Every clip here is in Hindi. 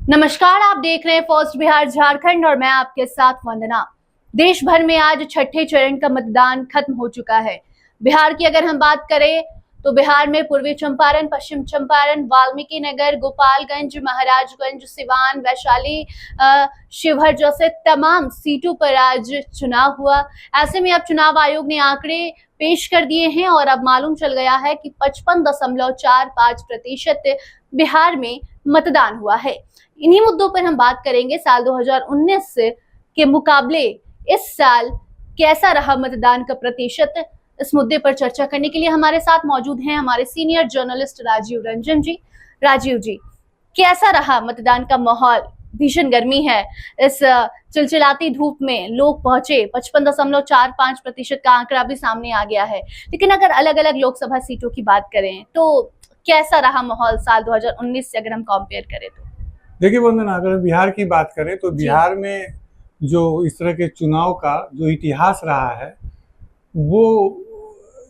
नमस्कार, आप देख रहे हैं फर्स्ट बिहार झारखंड और मैं आपके साथ वंदना। देश भर में आज छठे चरण का मतदान खत्म हो चुका है। बिहार की अगर हम बात करें तो बिहार में पूर्वी चंपारण, पश्चिम चंपारण, वाल्मीकि नगर, गोपालगंज, महाराजगंज, सिवान, वैशाली, शिवहर जैसे तमाम सीटों पर आज चुनाव हुआ। ऐसे में अब चुनाव आयोग ने आंकड़े पेश कर दिए हैं और अब मालूम चल गया है कि 55.45% बिहार में मतदान हुआ है। इन्हीं मुद्दों पर हम बात करेंगे। साल 2019 के मुकाबले इस साल कैसा रहा मतदान का प्रतिशत। इस मुद्दे पर चर्चा करने के लिए हमारे साथ मौजूद हैं हमारे सीनियर जर्नलिस्ट राजीव रंजन जी। राजीव जी, कैसा रहा मतदान का माहौल? भीषण गर्मी है, इस चिलचिलाती धूप में लोग पहुंचे, 55.45% का आंकड़ा भी सामने आ गया है। लेकिन अगर अलग अलग लोकसभा सीटों की बात करें तो कैसा रहा माहौल साल 2019 से अगर हम कंपेयर करें तो? देखिए वंदना, अगर बिहार की बात करें तो बिहार में जो इस तरह के चुनाव का जो इतिहास रहा है वो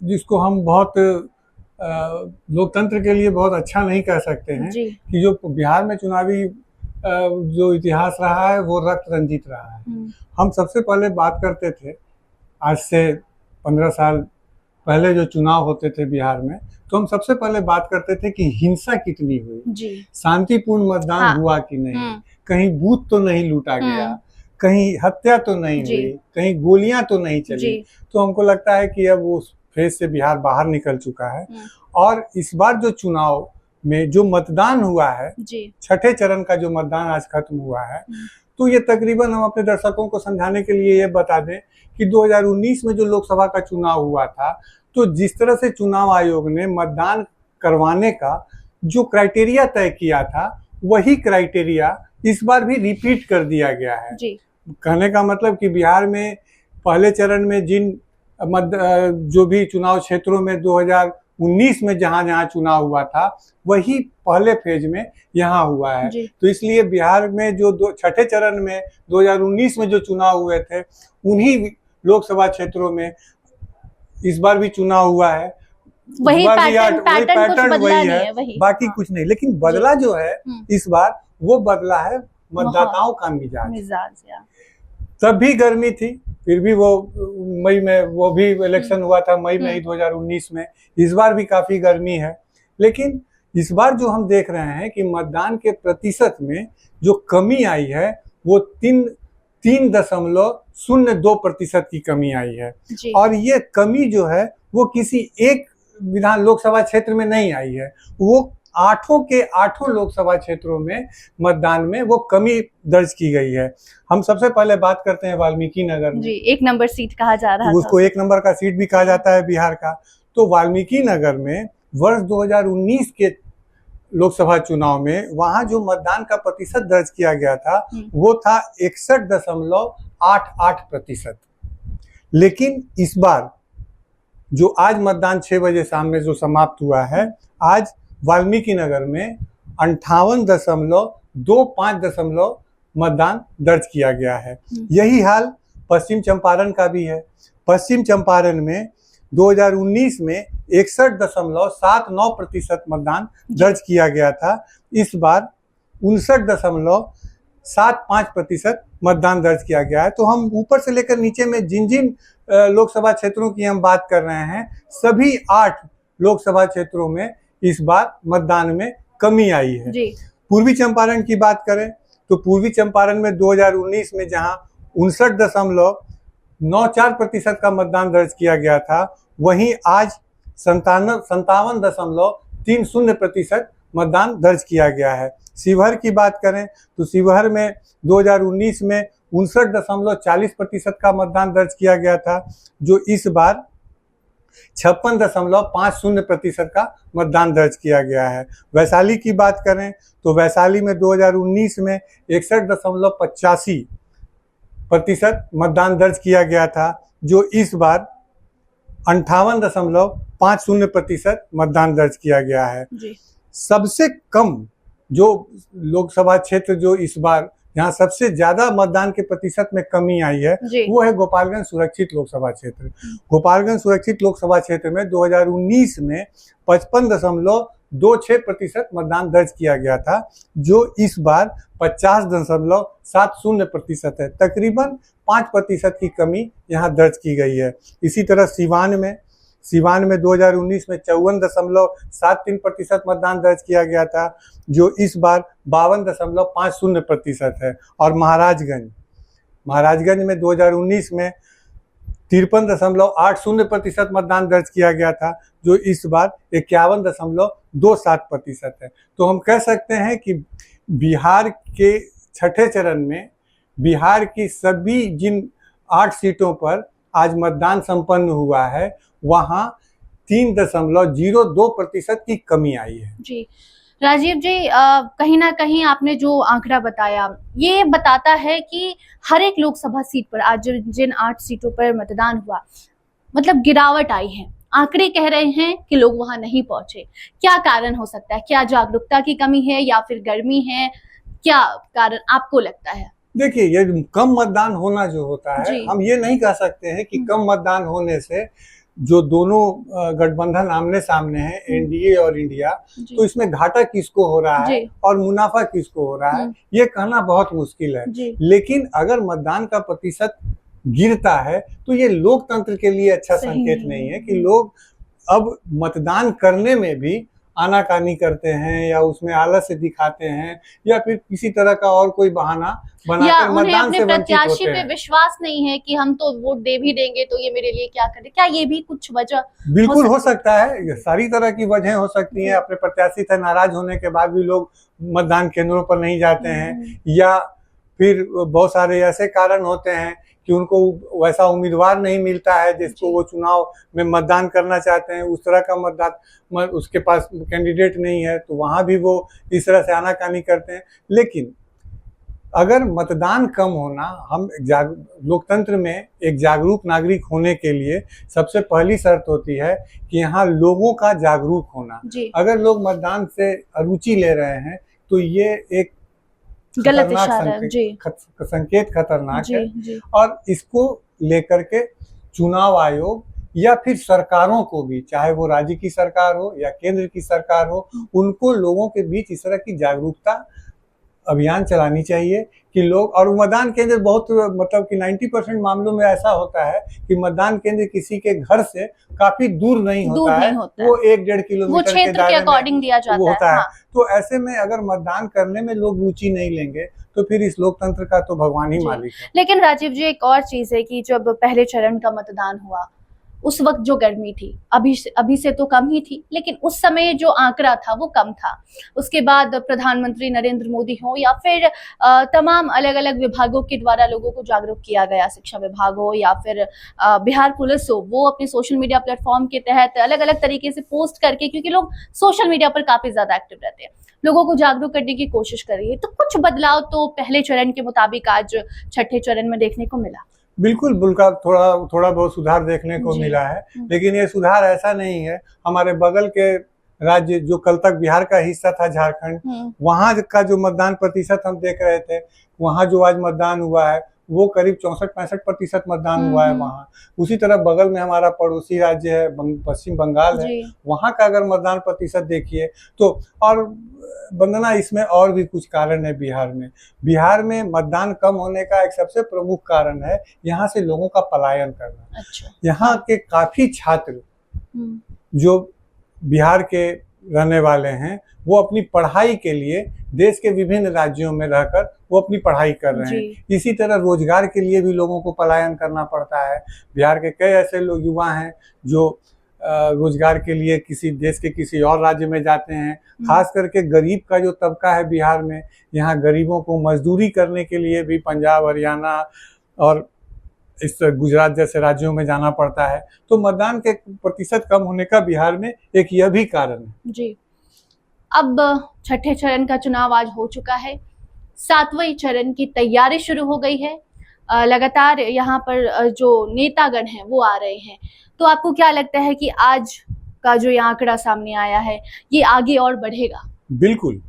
जिसको हम बहुत लोकतंत्र के लिए बहुत अच्छा नहीं कह सकते हैं कि जो बिहार में चुनावी जो इतिहास रहा है वो रक्त रंजित रहा है। हम सबसे पहले बात करते थे, आज से 15 साल पहले जो चुनाव होते थे बिहार में, तो हम सबसे पहले बात करते थे कि हिंसा कितनी हुई, शांतिपूर्ण मतदान हुआ कि नहीं, कहीं बूथ तो नहीं लूटा गया, कहीं हत्या तो नहीं हुई, कहीं गोलियां तो नहीं चली। तो हमको लगता है कि अब उस फेज से बिहार बाहर निकल चुका है। और इस बार जो चुनाव में जो मतदान हुआ है, छठे चरण का जो मतदान आज खत्म हुआ है, तो ये तकरीबन हम अपने दर्शकों को समझाने के लिए ये बता दें कि 2019 में जो लोकसभा का चुनाव हुआ था, तो जिस तरह से चुनाव आयोग ने मतदान करवाने का जो क्राइटेरिया तय किया था, वही क्राइटेरिया इस बार भी रिपीट कर दिया गया है। कहने का मतलब कि बिहार में पहले चरण में जिन जो भी चुनाव क्षेत्रों में 2019 में जहां चुनाव हुआ था, वही पहले फेज में यहाँ हुआ है। तो इसलिए बिहार में जो छठे चरण में 2019 में जो चुनाव हुए थे, उन्हीं लोकसभा क्षेत्रों में इस बार भी चुनाव हुआ है। वही पैटर्न वही है, बाकी कुछ नहीं। लेकिन बदला जो है इस बार, वो बदला है मतदाताओं का मिजाज। तब भी गर्मी थी, फिर भी वो मई में वो भी इलेक्शन हुआ था, मई में ही 2019 में। इस बार भी काफी गर्मी है। लेकिन इस बार जो हम देख रहे हैं कि मतदान के प्रतिशत में जो कमी आई है, वो 3.02% की कमी आई है। और ये कमी जो है वो किसी एक विधान लोकसभा क्षेत्र में नहीं आई है, वो 8 के 8 लोकसभा क्षेत्रों में मतदान में वो कमी दर्ज की गई है। हम सबसे पहले बात करते हैं वाल्मीकि नगर में। एक नंबर सीट कहा जा रहा है, उसको एक नंबर का सीट भी कहा जाता है बिहार का। तो वाल्मीकि नगर में वर्ष 2019 के लोकसभा चुनाव में वहां जो मतदान का प्रतिशत दर्ज किया गया था, वो था 61.88%। लेकिन इस बार जो आज मतदान 6 बजे शाम में जो समाप्त हुआ है, आज वाल्मीकि नगर में 58.25% मतदान दर्ज किया गया है। यही हाल पश्चिम चंपारण का भी है। पश्चिम चंपारण में 2019 में 61.79% मतदान दर्ज किया गया था। इस बार 59.75% मतदान दर्ज किया गया है। तो हम ऊपर से लेकर नीचे में जिन लोकसभा क्षेत्रों की हम बात कर रहे हैं, सभी 8 लोकसभा क्षेत्रों में इस बार मतदान में कमी आई है। पूर्वी चंपारण की बात करें तो पूर्वी चंपारण में 2019 में जहां 59.94% का मतदान दर्ज किया गया था, वहीं आज 57.30% मतदान दर्ज किया गया है। शिवहर की बात करें तो शिवहर में 2019 में 59.40% का मतदान दर्ज किया गया था, जो इस बार 56.50% का मतदान दर्ज किया गया है। वैशाली की बात करें तो वैशाली में 2019 में 61.85% मतदान दर्ज किया गया था, जो इस बार 58.50% मतदान दर्ज किया गया है। सबसे कम जो लोकसभा क्षेत्र जो इस बार यहाँ सबसे ज्यादा मतदान के प्रतिशत में कमी आई है, वो है गोपालगंज सुरक्षित लोकसभा क्षेत्र। गोपालगंज सुरक्षित लोकसभा क्षेत्र में 2019 में 26% मतदान दर्ज किया गया था, जो इस बार 50.70% है। तकरीबन 5% की कमी यहाँ दर्ज की गई है। इसी तरह सीवान में 2019 में 54.73% मतदान दर्ज किया गया था, जो इस बार 52.50% है। और महाराजगंज में 2019 में 53.80% मतदान दर्ज किया गया था, जो इस बार 51.27% है। तो हम कह सकते हैं कि बिहार के छठे चरण में बिहार की सभी जिन 8 सीटों पर आज मतदान संपन्न हुआ है, वहां 3.02% की कमी आई है। जी राजीव जी, कहीं ना कहीं आपने जो आंकड़ा बताया ये बताता है कि हर एक लोकसभा सीट पर आज जिन 8 सीटों पर मतदान हुआ, मतलब गिरावट आई है। आंकड़े कह रहे हैं कि लोग वहां नहीं पहुंचे। क्या कारण हो सकता है? क्या जागरूकता की कमी है या फिर गर्मी है? क्या कारण आपको लगता है? देखिए, ये कम मतदान होना जो होता है, हम ये नहीं कह सकते हैं कि कम मतदान होने से जो दोनों गठबंधन आमने सामने हैं, एनडीए और इंडिया, तो इसमें घाटा किसको हो रहा है और मुनाफा किसको हो रहा है, ये कहना बहुत मुश्किल है। लेकिन अगर मतदान का प्रतिशत गिरता है तो ये लोकतंत्र के लिए अच्छा संकेत नहीं है कि लोग अब मतदान करने में भी आनाकानी करते हैं या उसमें आलस्य दिखाते हैं या फिर किसी तरह का और कोई बहाना बनाकर मतदान से वंचित होते हैं। पे विश्वास नहीं है कि हम तो वोट दे भी देंगे तो ये मेरे लिए क्या करे। क्या ये भी कुछ वजह? बिल्कुल हो सकता है, सारी तरह की वजह हो सकती हैं। अपने प्रत्याशी से नाराज होने के बाद भी लोग मतदान केंद्रों पर नहीं जाते हैं, या फिर बहुत सारे ऐसे कारण होते हैं कि उनको वैसा उम्मीदवार नहीं मिलता है जिसको वो चुनाव में मतदान करना चाहते हैं, उस तरह का मतदान उसके पास कैंडिडेट नहीं है, तो वहां भी वो इस तरह से आनाकानी करते हैं। लेकिन अगर मतदान कम होना, हम लोकतंत्र में एक जागरूक नागरिक होने के लिए सबसे पहली शर्त होती है कि यहाँ लोगों का जागरूक होना। अगर लोग मतदान से अरुचि ले रहे हैं तो ये एक गलत इशारा है। संकेत खतरनाक है। और इसको लेकर के चुनाव आयोग या फिर सरकारों को भी, चाहे वो राज्य की सरकार हो या केंद्र की सरकार हो, उनको लोगों के बीच इस तरह की जागरूकता अभियान चलानी चाहिए कि लोग, और मतदान केंद्र बहुत मतलब कि 90% मामलों में ऐसा होता है कि मतदान केंद्र किसी के घर से काफी दूर नहीं होता है, वो 1-1.5 किलोमीटर के दायरे में दिया जाता वो होता है। तो ऐसे में अगर मतदान करने में लोग रुचि नहीं लेंगे तो फिर इस लोकतंत्र का तो भगवान ही मालिक है। लेकिन राजीव जी, एक और चीज है कि जब पहले चरण का मतदान हुआ उस वक्त जो गर्मी थी अभी से तो कम ही थी, लेकिन उस समय जो आंकड़ा था वो कम था। उसके बाद प्रधानमंत्री नरेंद्र मोदी हो या फिर तमाम अलग अलग विभागों के द्वारा लोगों को जागरूक किया गया, शिक्षा विभाग हो या फिर बिहार पुलिस हो, वो अपने सोशल मीडिया प्लेटफॉर्म के तहत अलग अलग तरीके से पोस्ट करके, क्योंकि लोग सोशल मीडिया पर काफी ज्यादा एक्टिव रहते हैं, लोगों को जागरूक करने की कोशिश कर रही है। तो कुछ बदलाव तो पहले चरण के मुताबिक आज छठे चरण में देखने को मिला। बिल्कुल बुल्का थोड़ा बहुत सुधार देखने को मिला है, लेकिन ये सुधार ऐसा नहीं है। हमारे बगल के राज्य जो कल तक बिहार का हिस्सा था, झारखंड, वहां का जो मतदान प्रतिशत हम देख रहे थे, वहां जो आज मतदान हुआ है वो करीब 64-65% मतदान हुआ है वहां। उसी तरह बगल में हमारा पड़ोसी राज्य है पश्चिम बंगाल है, वहां का अगर मतदान प्रतिशत देखिए तो, और वंदना इसमें और भी कुछ कारण है। बिहार में मतदान कम होने का एक सबसे प्रमुख कारण है यहाँ से लोगों का पलायन करना। यहाँ के काफी छात्र जो बिहार के रहने वाले हैं वो अपनी पढ़ाई के लिए देश के विभिन्न राज्यों में रहकर वो अपनी पढ़ाई कर रहे हैं। इसी तरह रोजगार के लिए भी लोगों को पलायन करना पड़ता है। बिहार के कई ऐसे लोग युवा हैं जो रोजगार के लिए किसी देश के किसी और राज्य में जाते हैं। खास करके गरीब का जो तबका है बिहार में, यहाँ गरीबों को मजदूरी करने के लिए भी पंजाब, हरियाणा और इस गुजरात जैसे राज्यों में जाना पड़ता है। तो मतदान के प्रतिशत कम होने का बिहार में एक यह भी कारण है। जी, अब छठे चरण का चुनाव आज हो चुका है, 7वें चरण की तैयारी शुरू हो गई है। लगातार यहाँ पर जो नेतागण हैं वो आ रहे हैं। तो आपको क्या लगता है कि आज का जो ये आंकड़ा सामने आया है ये आगे और बढ़ेगा? बिल्कुल।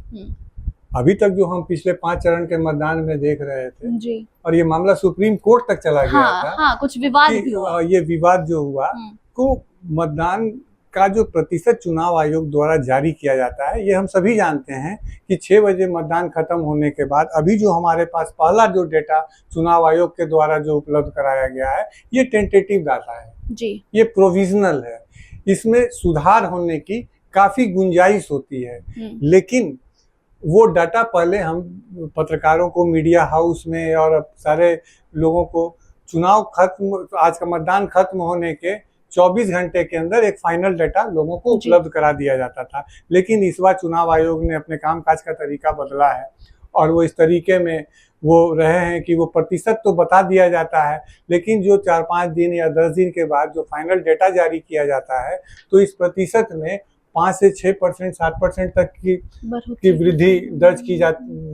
अभी तक जो हम पिछले 5 चरण के मतदान में देख रहे थे जी, और ये मामला सुप्रीम कोर्ट तक चला गया था। कुछ विवाद भी हुआ। ये विवाद जो हुआ को मतदान का जो प्रतिशत चुनाव आयोग द्वारा जारी किया जाता है, ये हम सभी जानते हैं कि 6 बजे मतदान खत्म होने के बाद अभी जो हमारे पास पहला जो डेटा चुनाव आयोग के द्वारा जो उपलब्ध कराया गया है, ये टेंटेटिव डाटा है जी, ये प्रोविजनल है। इसमें सुधार होने की काफी गुंजाइश होती है, लेकिन वो डाटा पहले हम पत्रकारों को, मीडिया हाउस में और सारे लोगों को चुनाव खत्म, आज का मतदान खत्म होने के 24 घंटे के अंदर एक फाइनल डाटा लोगों को उपलब्ध करा दिया जाता था। लेकिन इस बार चुनाव आयोग ने अपने कामकाज का तरीका बदला है और वो इस तरीके में वो रहे हैं कि वो प्रतिशत तो बता दिया जाता है, लेकिन जो 4-5 दिन या 10 दिन के बाद जो फाइनल डेटा जारी किया जाता है, तो इस प्रतिशत में 5 से 6%, 7% तक की वृद्धि दर्ज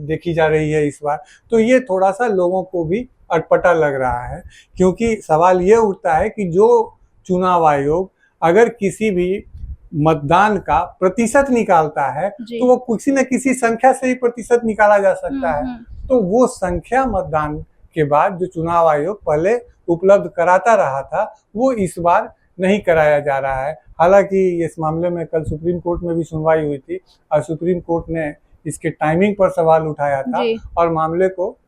देखी जा रही है इस बार। तो ये थोड़ा सा लोगों को भी अटपटा लग रहा है, क्योंकि सवाल ये उठता है कि जो चुनाव आयोग अगर किसी भी मतदान का प्रतिशत निकालता है, तो वो किसी न किसी संख्या से ही प्रतिशत निकाला जा सकता है। तो वो संख्या मतदान के बाद जो चुनाव आयोग पहले उपलब्ध कराता रहा था, वो इस बार नहीं कराया जा रहा है। हालांकि इस मामले में कल सुप्रीम कोर्ट में भी सुनवाई हुई थी और सुप्रीम कोर्ट ने इसके टाइमिंग पर सवाल उठाया था और मामले को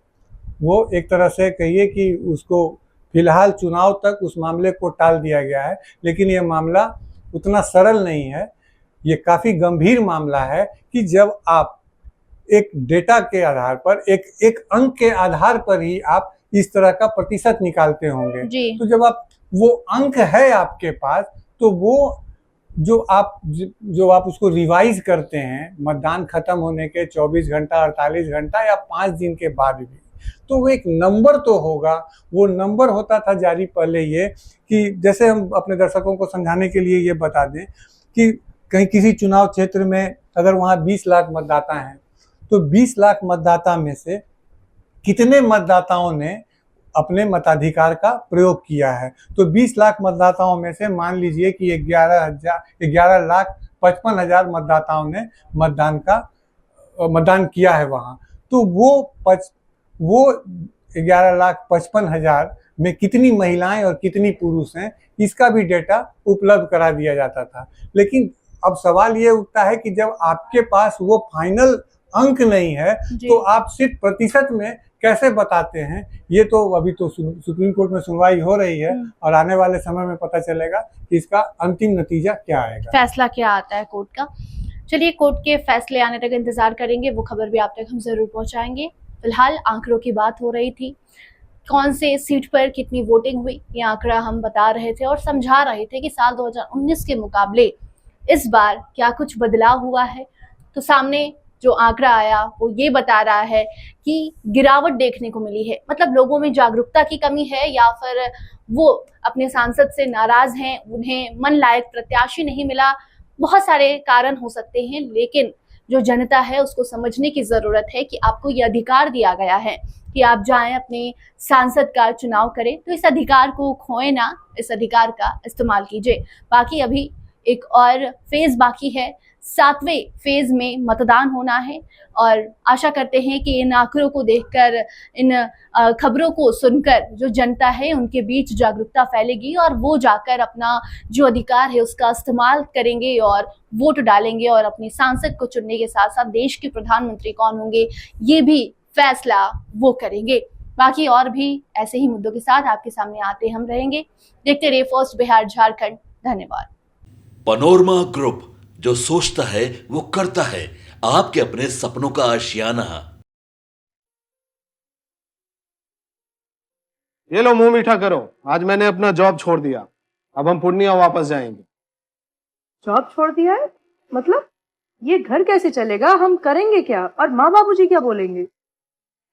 वो एक तरह से कहिए कि उसको फिलहाल चुनाव तक उस मामले को टाल दिया गया है। लेकिन ये मामला उतना सरल नहीं है, ये काफी गंभीर मामला है कि जब आप एक डेटा के आधार पर, एक अंक के आधार पर ही आप इस तरह का प्रतिशत निकालते होंगे, तो जब आप वो अंक है आपके पास, तो वो जो आप उसको रिवाइज करते हैं मतदान खत्म होने के 24 घंटा, 48 घंटा या 5 दिन के बाद भी, तो वो एक नंबर तो होगा। वो नंबर होता था जारी पहले ये कि जैसे हम अपने दर्शकों को समझाने के लिए ये बता दें कि कहीं किसी चुनाव क्षेत्र में अगर वहाँ 20 लाख मतदाता हैं, तो 20 लाख मतदाता में से कितने मतदाताओं ने अपने मताधिकार का प्रयोग किया है। तो 20 लाख मतदाताओं में से मान लीजिए कि 11,55,000 मतदाताओं ने मतदान किया है वहाँ, तो वो 11,55,000 में कितनी महिलाएं और कितनी पुरुष हैं, इसका भी डेटा उपलब्ध करा दिया जाता था। लेकिन अब सवाल ये उठता है कि जब आपके पास वो फाइनल अंक नहीं है, तो आप सिर्फ प्रतिशत में कैसे बताते हैं। ये तो अभी तो सुप्रीम कोर्ट में सुनवाई हो रही है और आने वाले समय में पता चलेगा कि इसका अंतिम नतीजा क्या आएगा, फैसला क्या आता है कोर्ट का। चलिए, कोर्ट के फैसले आने तक इंतजार करेंगे, वो खबर भी आप तक हम जरूर पहुंचाएंगे। फिलहाल आंकड़ों की बात हो रही थी, कौन से सीट पर कितनी वोटिंग हुई, ये आंकड़ा हम बता रहे थे और समझा रहे थे कि साल 2019 के मुकाबले इस बार क्या कुछ बदलाव हुआ है। तो सामने जो आंकड़ा आया वो ये बता रहा है कि गिरावट देखने को मिली है। मतलब लोगों में जागरूकता की कमी है या फिर वो अपने सांसद से नाराज हैं, उन्हें मन लायक प्रत्याशी नहीं मिला, बहुत सारे कारण हो सकते हैं। लेकिन जो जनता है उसको समझने की जरूरत है कि आपको ये अधिकार दिया गया है कि आप जाएं अपने सांसद का चुनाव करें, तो इस अधिकार को खोए ना, इस अधिकार का इस्तेमाल कीजिए। बाकी अभी एक और फेज बाकी है, 7वें फेज में मतदान होना है और आशा करते हैं कि इन आंकड़ों को देखकर, इन खबरों को सुनकर जो जनता है उनके बीच जागरूकता फैलेगी और वो जाकर अपना जो अधिकार है उसका इस्तेमाल करेंगे और वोट डालेंगे और अपने सांसद को चुनने के साथ साथ देश के प्रधानमंत्री कौन होंगे ये भी फैसला वो करेंगे। बाकी और भी ऐसे ही मुद्दों के साथ आपके सामने आते हम रहेंगे। देखते रहिए फर्स्ट बिहार झारखंड। धन्यवाद। पैनोरमा ग्रुप, जो सोचता है वो करता है, आपके अपने सपनों का आशियाना। ये लो, मुंह मीठा करो, आज मैंने अपना जॉब छोड़ दिया, अब हम पूर्णिया वापस जाएंगे। जॉब छोड़ दिया है? मतलब ये घर कैसे चलेगा, हम करेंगे क्या और माँ बाबूजी क्या बोलेंगे?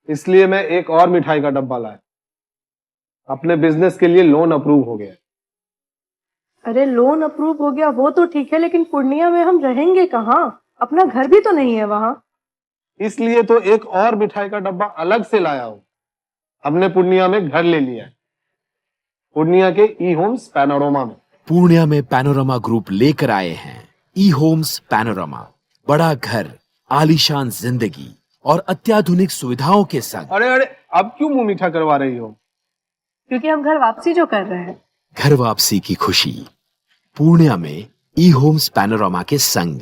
इसलिए मैं एक और मिठाई का डब्बा लाया, अपने बिजनेस के लिए लोन अप्रूव हो गया। अरे लोन अप्रूव हो गया वो तो ठीक है, लेकिन पूर्णिया में हम रहेंगे कहाँ? अपना घर भी तो नहीं है वहाँ। इसलिए तो एक और मिठाई का डब्बा अलग से लाया हूँ। हमने पूर्णिया में घर ले लिया है, पूर्णिया के ई होम्स पैनोरमा में। पूर्णिया में पैनोरमा ग्रुप लेकर आए हैं ई होम्स पैनोरमा। बड़ा घर, आलीशान जिंदगी और अत्याधुनिक सुविधाओं के संग। अरे अब क्यों मुंह मीठा करवा रही हो? क्योंकि हम घर वापसी जो कर रहे हैं। घर वापसी की खुशी पूर्णिया में ई होम्स पैनोरामा के संग।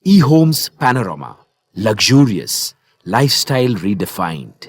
ई homes panorama, luxurious lifestyle redefined.